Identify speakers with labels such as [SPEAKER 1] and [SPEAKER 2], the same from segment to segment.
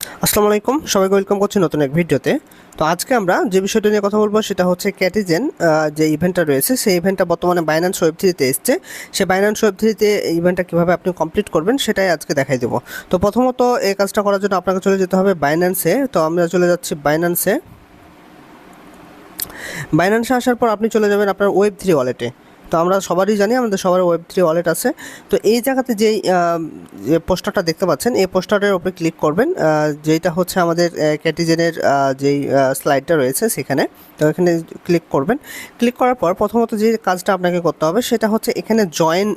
[SPEAKER 1] আসসালামু আলাইকুম, সবাইকে ওয়েলকাম করছি নতুন এক ভিডিওতে। তো আজকে আমরা যে বিষয়টা নিয়ে কথা বলবো সেটা হচ্ছে ক্যাটিজেন যে ইভেন্টটা রয়েছে সেই ইভেন্টটা বর্তমানে বাইন্যান্স ওয়েব থ্রিতে এসছে। সেই বাইন্যান্স ওয়েব থ্রিতে ইভেন্টটা কীভাবে আপনি কমপ্লিট করবেন সেটাই আজকে দেখাই দেবো। তো প্রথমত এই কাজটা করার জন্য আপনাকে চলে যেতে হবে বাইন্যান্সে। তো আমরা চলে যাচ্ছি বাইন্যান্সে। বাইন্যান্সে আসার পর আপনি চলে যাবেন আপনার ওয়েব থ্রি ওয়ালেটে। তো আমরা সবারই জানি আমাদের সবার ওয়েব থ্রি ওয়ালেট আছে। তো এই জায়গাতে যেই যে পোস্টারটা দেখতে পাচ্ছেন এই পোস্টারের উপরে ক্লিক করবেন, যেটা হচ্ছে আমাদের ক্যাটিজেনের যেই স্লাইডটা রয়েছে সেখানে। তো এখানে ক্লিক করবেন। ক্লিক করার পর প্রথমত যে কাজটা আপনাকে করতে হবে সেটা হচ্ছে এখানে জয়েন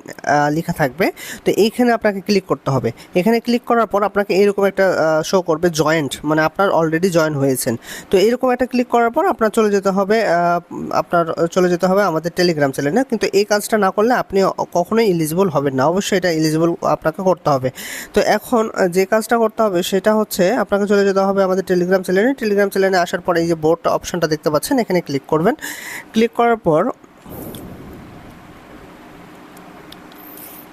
[SPEAKER 1] লেখা থাকবে। তো এইখানে আপনাকে ক্লিক করতে হবে। এখানে ক্লিক করার পর আপনাকে এরকম একটা শো করবে জয়েন্ট, মানে আপনার অলরেডি জয়েন হয়েছেন। তো এরকম একটা ক্লিক করার পর আপনার চলে যেতে হবে আমাদের টেলিগ্রাম চ্যানেলে। কিন্তু এই কাজটা না করলে আপনি কখনোই এলিজিবল হবেন না, অবশ্যই এটা এলিজিবল আপনাকে করতে হবে। তো এখন যে কাজটা করতে হবে সেটা হচ্ছে আপনাকে চলে যেতে হবে আমাদের টেলিগ্রাম চ্যানেলে। টেলিগ্রাম চ্যানেলে আসার পরে এই যে বোর্ড অপশনটা দেখতে পাচ্ছেন এখানে ক্লিক করবেন। ক্লিক করার পর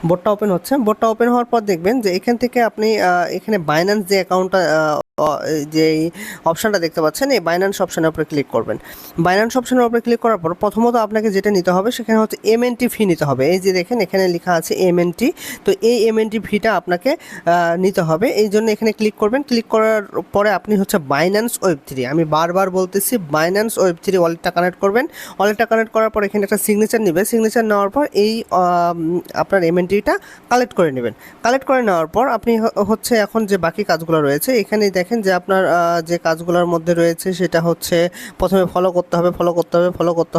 [SPEAKER 1] বোর্ডটা ওপেন হচ্ছে। বোর্ডটা ওপেন হওয়ার পর দেখবেন যে এখান থেকে আপনি এখানে বাইন্যান্স যে অ্যাকাউন্টটা যে অপশানটা দেখতে পাচ্ছেন এই বাইন্যান্স অপশানের উপরে ক্লিক করবেন। বাইন্যান্স অপশানের উপরে ক্লিক করার পর প্রথমত আপনাকে যেটা নিতে হবে সেখানে হচ্ছে এমএনটি ফি নিতে হবে। এই যে দেখেন এখানে লেখা আছে এমএনটি। তো এই এমএনটি ফিটা আপনাকে নিতে হবে, এই জন্য এখানে ক্লিক করবেন। ক্লিক করার পরে আপনি হচ্ছে বাইন্যান্স ওয়েব থ্রি, আমি বারবার বলতেছি বাইন্যান্স ওয়েব থ্রি ওয়ালেটটা কানেক্ট করবেন। ওয়ালেটটা কানেক্ট করার পর এখানে একটা সিগনেচার নেবে। সিগনেচার নেওয়ার পর এই আপনার এমএনটিটা কালেক্ট করে নেবেন। কালেক্ট করে নেওয়ার পর আপনি হচ্ছে এখন যে বাকি কাজগুলো রয়েছে এখানে দেখেন যে আপনার যে কাজগুলোর মধ্যে রয়েছে সেটা হচ্ছে প্রথমে ফলো করতে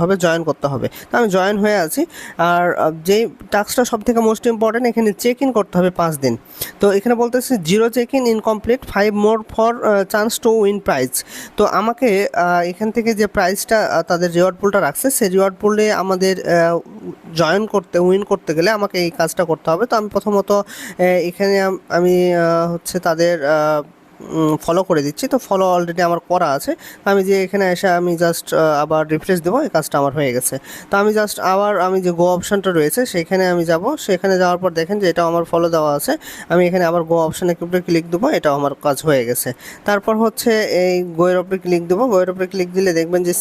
[SPEAKER 1] হবে, জয়েন করতে হবে। তো আমি জয়েন হয়ে আছি। আর যেই টাস্কটা সব থেকে মোস্ট ইম্পর্টেন্ট, এখানে চেক ইন করতে হবে 5 দিন। তো এখানে বলতেছে 0 check in incomplete, 5 more for chance to win prize. তো আমাকে এখান থেকে যে প্রাইজটা তাদের রিওয়ার্ড পুলটা রাখছে সেই রিওয়ার্ড পুলে আমাদের উইন করতে গেলে আমাকে এই কাজটা করতে হবে। তো আমি প্রথমত এখানে আমি হচ্ছে তাদের ফলো করে দিচ্ছি। তো ফলো অলরেডি আমার করা আছে। আমি যে এখানে এসে আমি জাস্ট আবার রিফ্রেশ দেবো, এই কাজটা আমার হয়ে গেছে। তো আমি জাস্ট আবার আমি যে গো অপশানটা রয়েছে সেখানে আমি যাব। সেখানে যাওয়ার পর দেখেন যে এটাও আমার ফলো দেওয়া আছে। আমি এখানে আবার গো অপশানে উপরে ক্লিক দেবো, এটাও আমার কাজ হয়ে গেছে। তারপর হচ্ছে এই গোয়ের উপরে ক্লিক দেবো। গোয়ের উপরে ক্লিক দিলে দেখবেন যে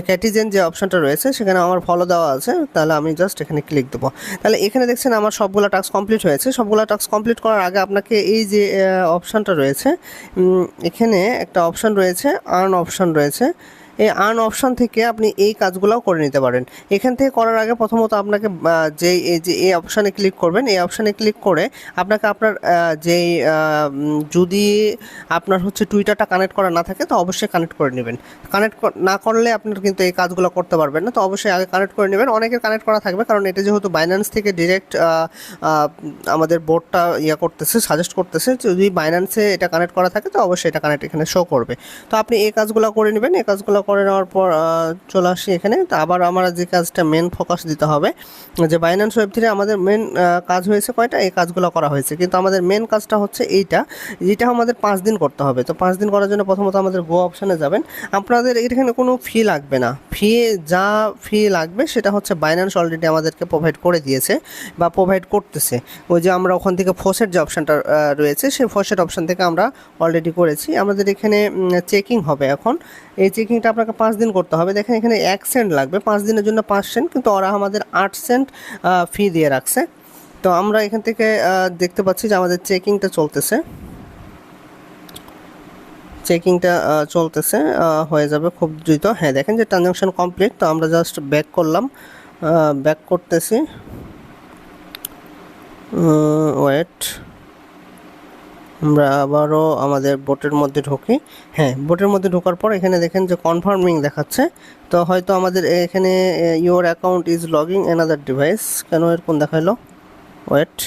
[SPEAKER 1] ক্যাটিজেন যে অপশানটা রয়েছে সেখানে আমার ফলো দেওয়া আছে। তাহলে আমি জাস্ট এখানে ক্লিক দেবো। তাহলে এখানে দেখছেন আমার সবগুলো টাস্ক কমপ্লিট হয়েছে। সবগুলো টাস্ক কমপ্লিট করার আগে আপনাকে এই যে অপশানটা রয়েছে, এখানে একটা অপশান রয়েছে, আর্ন অপশান রয়েছে। এই আর্ন অপশান থেকে আপনি এই কাজগুলোও করে নিতে পারেন। এখান থেকে করার আগে প্রথমত আপনাকে এই অপশানে ক্লিক করবেন। এই অপশানে ক্লিক করে আপনাকে আপনার যদি আপনার হচ্ছে টুইটারটা কানেক্ট করা না থাকে তো অবশ্যই কানেক্ট করে নেবেন। কানেক্ট না করলে আপনার কিন্তু এই কাজগুলো করতে পারবেন না। তো অবশ্যই আগে কানেক্ট করে নেবেন। অনেকের কানেক্ট করা থাকবে, কারণ এটা যেহেতু বাইন্যান্স থেকে ডিরেক্ট আমাদের বোর্ডটা সাজেস্ট করতেছে, যদি বাইন্যান্সে এটা কানেক্ট করা থাকে তো অবশ্যই এটা কানেক্ট এখানে শো করবে। তো আপনি এই কাজগুলো করে নেবেন। এই কাজগুলো করে নেওয়ার পর চলে আসি এখানে। তো আবার আমরা যে কাজটা মেন ফোকাস দিতে হবে, যে বাইন্যান্স ওয়েব থ্রি আমাদের মেন কাজ হয়েছে কয়টা, এই কাজগুলো করা হয়েছে, কিন্তু আমাদের মেন কাজটা হচ্ছে যেটা আমাদের 5 দিন করতে হবে। তো 5 দিন করার জন্য প্রথমত আমাদের গো অপশানে যাবেন। আপনাদের এখানে কোনো ফি লাগবে না। ফি লাগবে সেটা হচ্ছে বাইন্যান্স অলরেডি আমাদেরকে প্রোভাইড করে দিয়েছে বা প্রোভাইড করতেছে। ওই যে আমরা ওখান থেকে ফসেট যে অপশানটা রয়েছে সেই ফসেট অপশান থেকে আমরা অলরেডি করেছি। আমাদের এখানে চেকিং হবে এখন। এই চেকিংটা আপনাকে 5 দিন করতে হবে। দেখেন এখানে 1 সেন্ট লাগবে, 5 দিনের জন্য 5 সেন্ট, কিন্তু ওরা আমাদের 8 সেন্ট ফি দিয়ে রাখছে। তো আমরা এখান থেকে দেখতে পাচ্ছি যে আমাদের চেকিংটা চলতেছে, হয়ে যাবে খুব দ্রুত। হ্যাঁ, দেখেন যে ট্রানজাকশন কমপ্লিট। তো আমরা জাস্ট ব্যাক করলাম, ব্যাক করতেছি। ওয়েট, আমরা আবারও আমাদের বোটের মধ্যে ঢুকি। হ্যাঁ, বোটের মধ্যে ঢোকার পর এখানে দেখেন যে কনফার্মিং দেখাচ্ছে। তো হয়তো আমাদের এখানে your account is logging another device, কেন এরকম দেখাইলো? ওয়েট,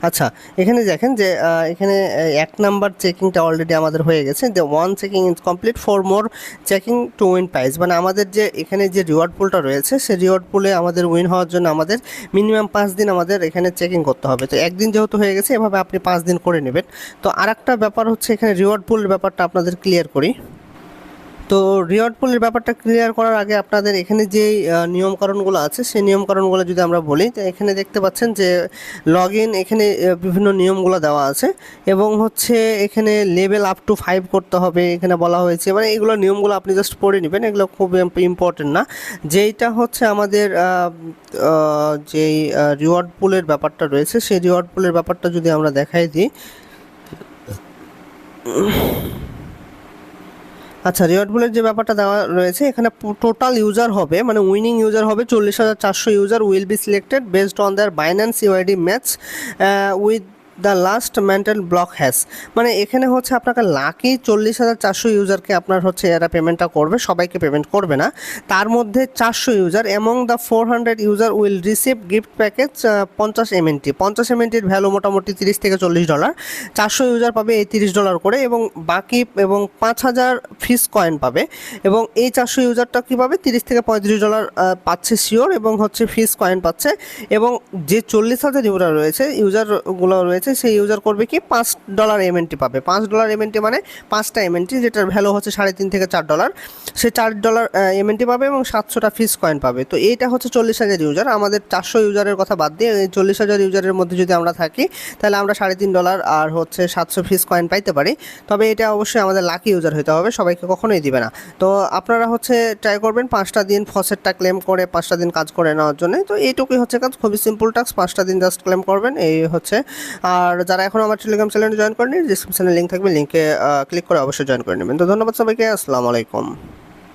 [SPEAKER 1] আচ্ছা, এখানে দেখেন যে এখানে 1 নাম্বার চেকিংটা অলরেডি আমাদের হয়ে গেছে। যে 1 checking is complete, 4 more checking two win prize. মানে আমাদের যে এখানে যে রিওয়ার্ড পুলটা রয়েছে সেই রিওয়ার্ড পুলে আমাদের উইন হওয়ার জন্য আমাদের মিনিমাম 5 দিন আমাদের এখানে চেকিং করতে হবে। তো একদিন যেহেতু হয়ে গেছে, এভাবে আপনি 5 দিন করে নেবেন। তো আরেকটা ব্যাপার হচ্ছে এখানে রিওয়ার্ড পুলের ব্যাপারটা আপনাদের ক্লিয়ার করি। তো রিওয়ার্ড পুলের ব্যাপারটা ক্লিয়ার করার আগে আপনাদের এখানে যে নিয়মকানুনগুলো আছে সেই নিয়মকানুনগুলো যদি আমরা বলি, তো এখানে দেখতে পাচ্ছেন যে লগ ইন, এখানে বিভিন্ন নিয়মগুলো দেওয়া আছে এবং হচ্ছে এখানে লেভেল আপ টু 5 করতে হবে এখানে বলা হয়েছে। মানে এগুলো নিয়মগুলো আপনি জাস্ট পড়ে নেবেন, এগুলো খুব ইম্পর্টেন্ট না। যেইটা হচ্ছে আমাদের যেই রিওয়ার্ড পুলের ব্যাপারটা রয়েছে সেই রিওয়ার্ড পুলের ব্যাপারটা যদি আমরা দেখাই দিই। আচ্ছা, রিওয়ার্ড পুলের যে ব্যাপারটা দেওয়া রয়েছে এখানে টোটাল ইউজার হবে, মানে উইনিং ইউজার হবে 40,400 user will be selected based on their Binance UID match with the last mental block has. মানে এখানে হচ্ছে আপনাকে লাকি 40,400 ইউজারকে আপনার হচ্ছে এরা পেমেন্টটা করবে, সবাইকে পেমেন্ট করবে না। তার মধ্যে 400 user among the 400 user will receive gift package 50 MNT. 50 এমএনটির ভ্যালু মোটামুটি $30 থেকে $40। 400 ইউজার পাবে এই $30 করে এবং বাকি এবং 5,000 ফিস কয়েন পাবে। এবং এই 400 ইউজারটা কী পাবে, $30 থেকে $35 পাচ্ছে শিওর, এবং হচ্ছে ফিস কয়েন পাচ্ছে। এবং যে 40,000 ইউজারগুলো রয়েছে সেই ইউজার করবে কি $5 এমএনটি পাবে। $5 এমএনটি মানে 5টা এমএনটি, যেটার ভ্যালু হচ্ছে $3.5 থেকে $4। সে $4 এমএনটি পাবে এবং 700টা ফিস কয়েন পাবে। তো এইটা হচ্ছে 40,000 ইউজার। আমাদের 400 ইউজারের কথা বাদ দিয়ে এই 40,000 ইউজারের মধ্যে যদি আমরা থাকি তাহলে আমরা $3.5 আর হচ্ছে 700 ফিস কয়েন পাইতে পারি। তবে এটা অবশ্যই আমাদের লাকি ইউজার হতে হবে, সবাইকে কখনোই দিবে না। তো আপনারা হচ্ছে ট্রাই করবেন 5টা দিন ফসেটটা ক্লেম করে 5টা দিন কাজ করে নেওয়ার জন্য। তো এইটুকুই হচ্ছে কাজ, খুবই সিম্পল টাস্ক, 5টা দিন জাস্ট ক্লেম করবেন এই হচ্ছে। আর যারা এখন আমার টেলিগ্রাম চ্যানেলে জয়েন করেনি, ডিসক্রিপশনে লিঙ্ক থাকবে, লিঙ্কে ক্লিক করে অবশ্যই জয়েন করে নেবেন। তো ধন্যবাদ সবাইকে, আসসালামু আলাইকুম।